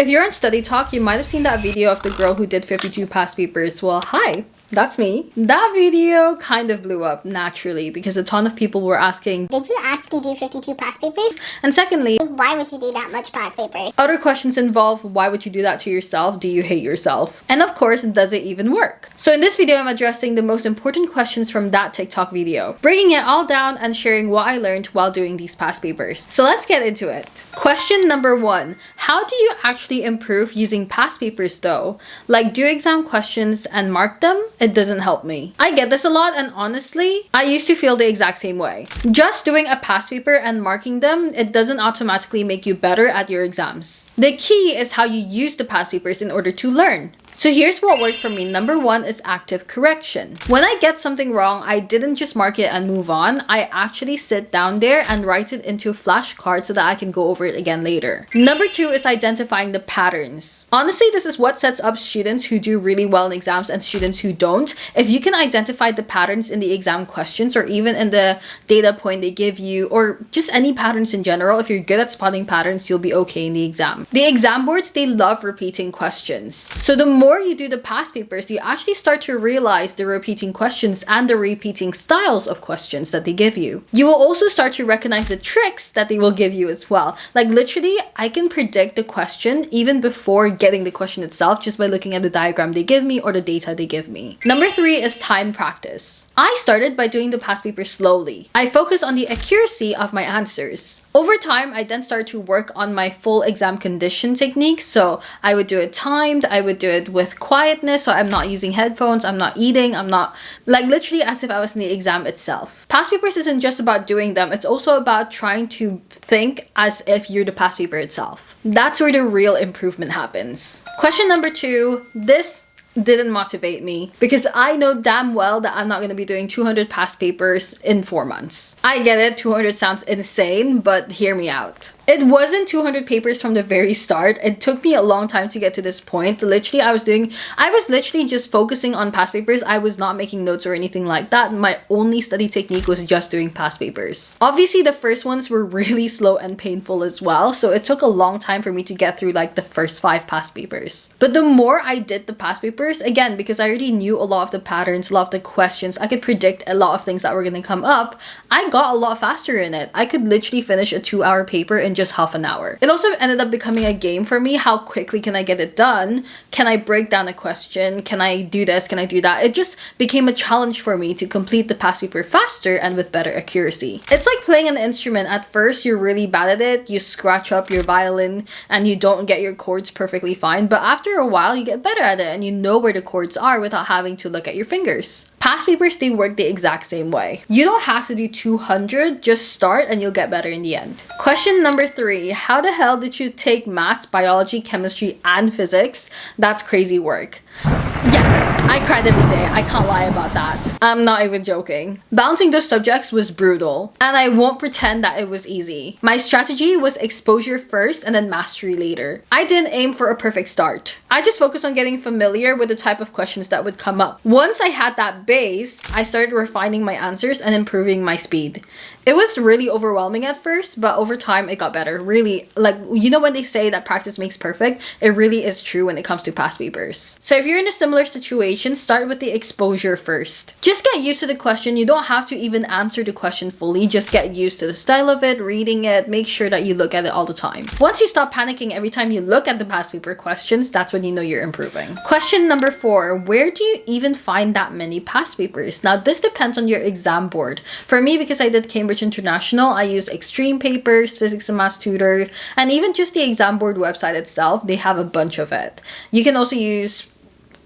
If you're on Study Talk, you might have seen that video of the girl who did 52 past papers. Well, hi. That's me. That video kind of blew up naturally because a ton of people were asking, did you actually do 52 past papers? And secondly, why would you do that much past papers? Other questions involve, why would you do that to yourself? Do you hate yourself? And of course, does it even work? So in this video, I'm addressing the most important questions from that TikTok video, breaking it all down and sharing what I learned while doing these past papers. So let's get into it. Question number 1. How do you actually improve using past papers though? Like, do exam questions and mark them? It doesn't help me. I get this a lot, and honestly, I used to feel the exact same way. Just doing a past paper and marking them, it doesn't automatically make you better at your exams. The key is how you use the past papers in order to learn. So here's what worked for me. Number 1 is active correction. When I get something wrong, I didn't just mark it and move on. I actually sit down there and write it into a flashcard so that I can go over it again later. Number 2 is identifying the patterns. Honestly, this is what sets up students who do really well in exams and students who don't. If you can identify the patterns in the exam questions or even in the data point they give you, or just any patterns in general, if you're good at spotting patterns, you'll be okay in the exam. The exam boards, they love repeating questions. So the more you do the past papers, you actually start to realize the repeating questions and the repeating styles of questions that they give you. You will also start to recognize the tricks that they will give you as well. Like literally, I can predict the question even before getting the question itself just by looking at the diagram they give me or the data they give me. Number 3 is time practice. I started by doing the past paper slowly. I focused on the accuracy of my answers. Over time, I then started to work on my full exam condition techniques. So I would do it timed, I would do it with quietness, so I'm not using headphones, I'm not eating, I'm not, like literally as if I was in the exam itself. Past papers isn't just about doing them, it's also about trying to think as if you're the past paper itself. That's where the real improvement happens. Question number 2, this didn't motivate me because I know damn well that I'm not going to be doing 200 past papers in 4 months. I get it, 200 sounds insane, but hear me out. It wasn't 200 papers from the very start. It took me a long time to get to this point. Literally, I was literally just focusing on past papers. I was not making notes or anything like that. My only study technique was just doing past papers. Obviously, the first ones were really slow and painful as well. So it took a long time for me to get through like the first 5 past papers. But the more I did the past papers, again, because I already knew a lot of the patterns, a lot of the questions, I could predict a lot of things that were going to come up, I got a lot faster in it. I could literally finish a 2-hour paper in just half an hour. It also ended up becoming a game for me. How quickly can I get it done? Can I break down a question? Can I do this? Can I do that? It just became a challenge for me to complete the past paper faster and with better accuracy. It's like playing an instrument. At first, you're really bad at it. You scratch up your violin and you don't get your chords perfectly fine. But after a while, you get better at it and you know where the chords are without having to look at your fingers. Past papers, they work the exact same way. You don't have to do 200, just start and you'll get better in the end. Question number 3, how the hell did you take maths, biology, chemistry, and physics? That's crazy work. Yeah, I cried every day. I can't lie about that. I'm not even joking. Balancing those subjects was brutal, and I won't pretend that it was easy. My strategy was exposure first and then mastery later. I didn't aim for a perfect start. I just focused on getting familiar with the type of questions that would come up. Once I had that base, I started refining my answers and improving my speed. It was really overwhelming at first, but over time it got better. Really, like, you know when they say that practice makes perfect, it really is true when it comes to past papers. So if you're in a similar situation, start with the exposure first. Just get used to the question. You don't have to even answer the question fully. Just get used to the style of it, reading it, make sure that you look at it all the time. Once you stop panicking every time you look at the past paper questions, that's when you know you're improving. Question number 4, where do you even find that many past papers? Now, this depends on your exam board. For me, because I did Cambridge International, I used Extreme Papers, Physics and Maths Tutor, and even just the exam board website itself, they have a bunch of it. You can also use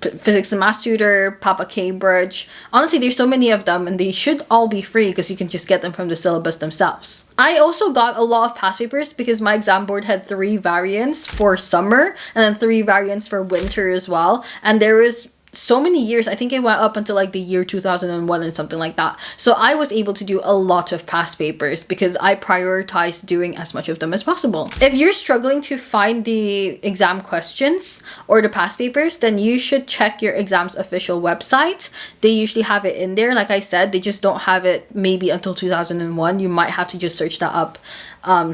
Physics and Maths Tutor, Papa Cambridge. Honestly, there's so many of them and they should all be free because you can just get them from the syllabus themselves. I also got a lot of past papers because my exam board had 3 variants for summer and then 3 variants for winter as well. And there was so many years. I think it went up until like the year 2001 and something like that. So I was able to do a lot of past papers because I prioritized doing as much of them as possible. If you're struggling to find the exam questions or the past papers, then you should check your exam's official website. They usually have it in there. Like I said, they just don't have it maybe until 2001. You might have to just search that up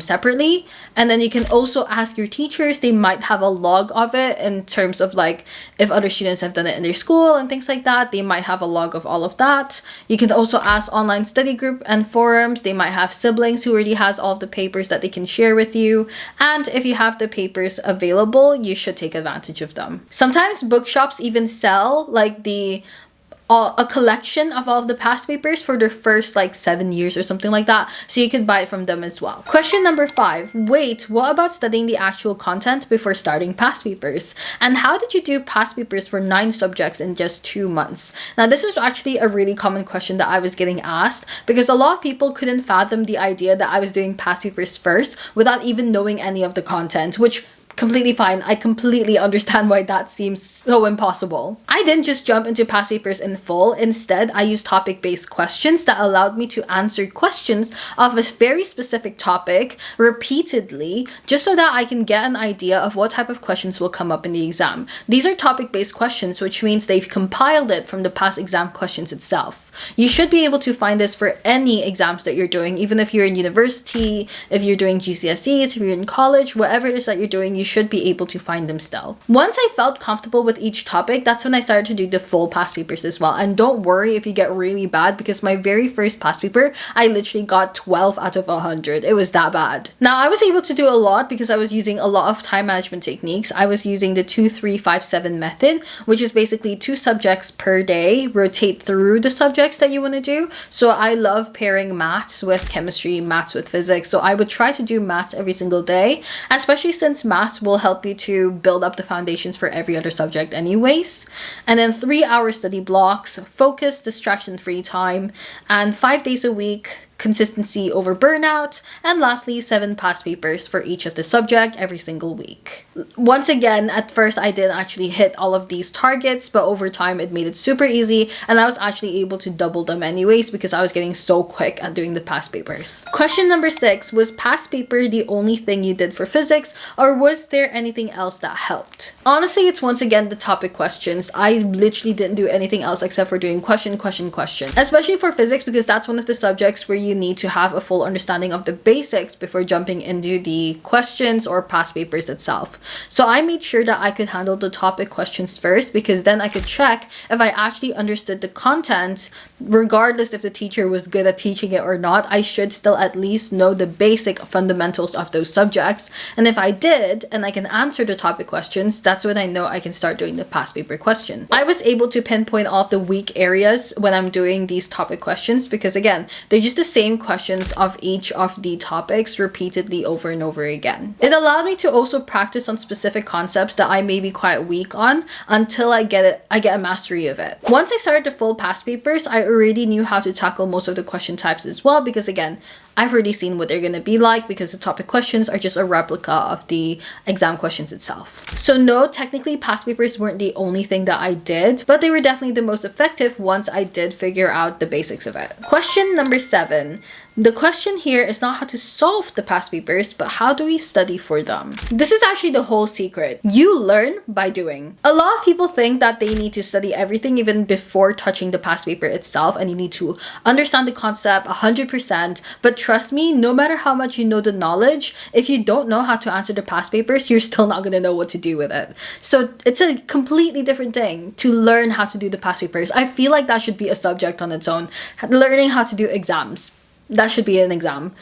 separately. And then you can also ask your teachers. They might have a log of it in terms of like if other students have done it in their school and things like that. They might have a log of all of that. You can also ask online study group and forums. They might have siblings who already has all of the papers that they can share with you. And if you have the papers available, you should take advantage of them. Sometimes bookshops even sell like a collection of all of the past papers for their first like 7 years or something like that, so you can buy it from them as well. Question number 5. Wait, what about studying the actual content before starting past papers? And how did you do past papers for 9 subjects in just 2 months? Now this is actually a really common question that I was getting asked, because a lot of people couldn't fathom the idea that I was doing past papers first without even knowing any of the content, which completely fine. I completely understand why that seems so impossible. I didn't just jump into past papers in full. Instead, I used topic-based questions that allowed me to answer questions of a very specific topic repeatedly, just so that I can get an idea of what type of questions will come up in the exam. These are topic-based questions, which means they've compiled it from the past exam questions itself. You should be able to find this for any exams that you're doing, even if you're in university, if you're doing GCSEs, if you're in college, whatever it is that you're doing, you should be able to find them still. Once I felt comfortable with each topic, that's when I started to do the full past papers as well. And don't worry if you get really bad, because my very first past paper, I literally got 12 out of 100. It was that bad. Now, I was able to do a lot because I was using a lot of time management techniques. I was using the 2-3-5-7 method, which is basically 2 subjects per day, rotate through the subjects that you want to do. So I love pairing maths with chemistry, maths with physics. So I would try to do maths every single day, especially since maths will help you to build up the foundations for every other subject anyways. And then 3-hour study blocks, focus, distraction free time, and 5 days a week, consistency over burnout, and lastly 7 past papers for each of the subject every single week. Once again, at first I didn't actually hit all of these targets, but over time it made it super easy, and I was actually able to double them anyways because I was getting so quick at doing the past papers. Question number 6, was past paper the only thing you did for physics, or was there anything else that helped? Honestly, it's once again the topic questions. I literally didn't do anything else except for doing question, especially for physics, because that's one of the subjects where you need to have a full understanding of the basics before jumping into the questions or past papers itself. So I made sure that I could handle the topic questions first, because then I could check if I actually understood the content. Regardless if the teacher was good at teaching it or not, I should still at least know the basic fundamentals of those subjects. And if I did, and I can answer the topic questions, that's when I know I can start doing the past paper questions. I was able to pinpoint all of the weak areas when I'm doing these topic questions, because again, they're just the same questions of each of the topics repeatedly over and over again. It allowed me to also practice on specific concepts that I may be quite weak on until I get a mastery of it. Once I started the full past papers, I already knew how to tackle most of the question types as well, because again, I've already seen what they're going to be like, because the topic questions are just a replica of the exam questions itself. So no, technically past papers weren't the only thing that I did, but they were definitely the most effective once I did figure out the basics of it. Question number 7. The question here is not how to solve the past papers, but how do we study for them? This is actually the whole secret. You learn by doing. A lot of people think that they need to study everything even before touching the past paper itself, and you need to understand the concept 100%. But trust me, no matter how much you know the knowledge, if you don't know how to answer the past papers, you're still not going to know what to do with it. So it's a completely different thing to learn how to do the past papers. I feel like that should be a subject on its own. Learning how to do exams. That should be an exam.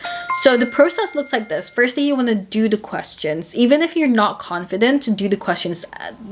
So the process looks like this. Firstly, you want to do the questions. Even if you're not confident to do the questions,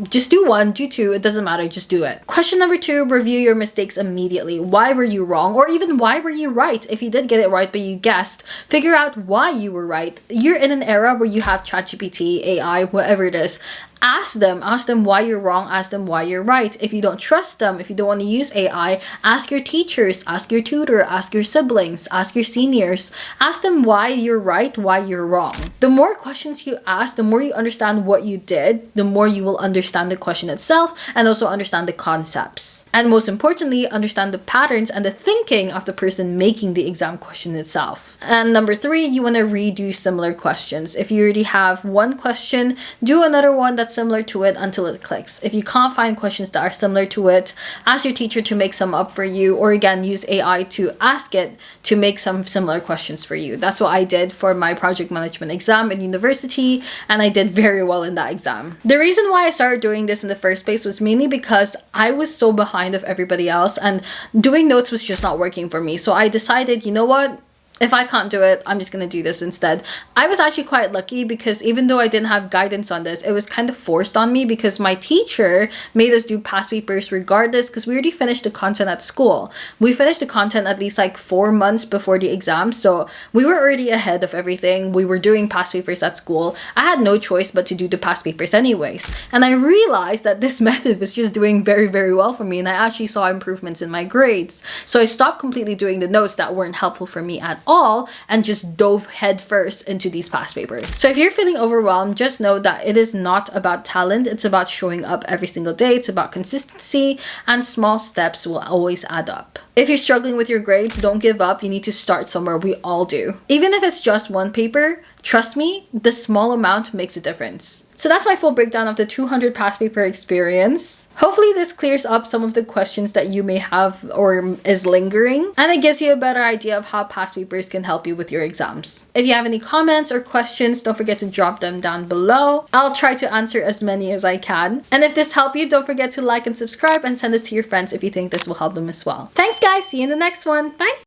just do 1, do 2, it doesn't matter, just do it. Question number 2, review your mistakes immediately. Why were you wrong? Or even why were you right? If you did get it right but you guessed, figure out why you were right. You're in an era where you have ChatGPT, AI, whatever it is. Ask them why you're wrong, ask them why you're right. If you don't trust them, if you don't want to use AI, ask your teachers, ask your tutor, ask your siblings, ask your seniors. Ask them why you're right, why you're wrong. The more questions you ask, the more you understand what you did, the more you will understand the question itself and also understand the concepts. And most importantly, understand the patterns and the thinking of the person making the exam question itself. And number 3, you want to redo similar questions. If you already have one question, do another one that's that's similar to it until it clicks. If you can't find questions that are similar to it, ask your teacher to make some up for you, or again, use AI to ask it to make some similar questions for you. That's what I did for my project management exam in university, and I did very well in that exam. The reason why I started doing this in the first place was mainly because I was so behind of everybody else, and doing notes was just not working for me. So I decided, you know what? If I can't do it, I'm just going to do this instead. I was actually quite lucky because even though I didn't have guidance on this, it was kind of forced on me because my teacher made us do past papers regardless, because we already finished the content at school. We finished the content at least like 4 months before the exam, so we were already ahead of everything. We were doing past papers at school. I had no choice but to do the past papers anyways. And I realized that this method was just doing very, very well for me, and I actually saw improvements in my grades. So I stopped completely doing the notes that weren't helpful for me at all and just dove headfirst into these past papers. So if you're feeling overwhelmed, just know that it is not about talent. It's about showing up every single day. It's about consistency, and small steps will always add up. If you're struggling with your grades, don't give up. You need to start somewhere. We all do. Even if it's just one paper, trust me, the small amount makes a difference. So that's my full breakdown of the 200 past paper experience. Hopefully this clears up some of the questions that you may have or is lingering, and it gives you a better idea of how past papers can help you with your exams. If you have any comments or questions, don't forget to drop them down below. I'll try to answer as many as I can. And if this helped you, don't forget to like and subscribe, and send this to your friends if you think this will help them as well. Thanks guys, see you in the next one. Bye!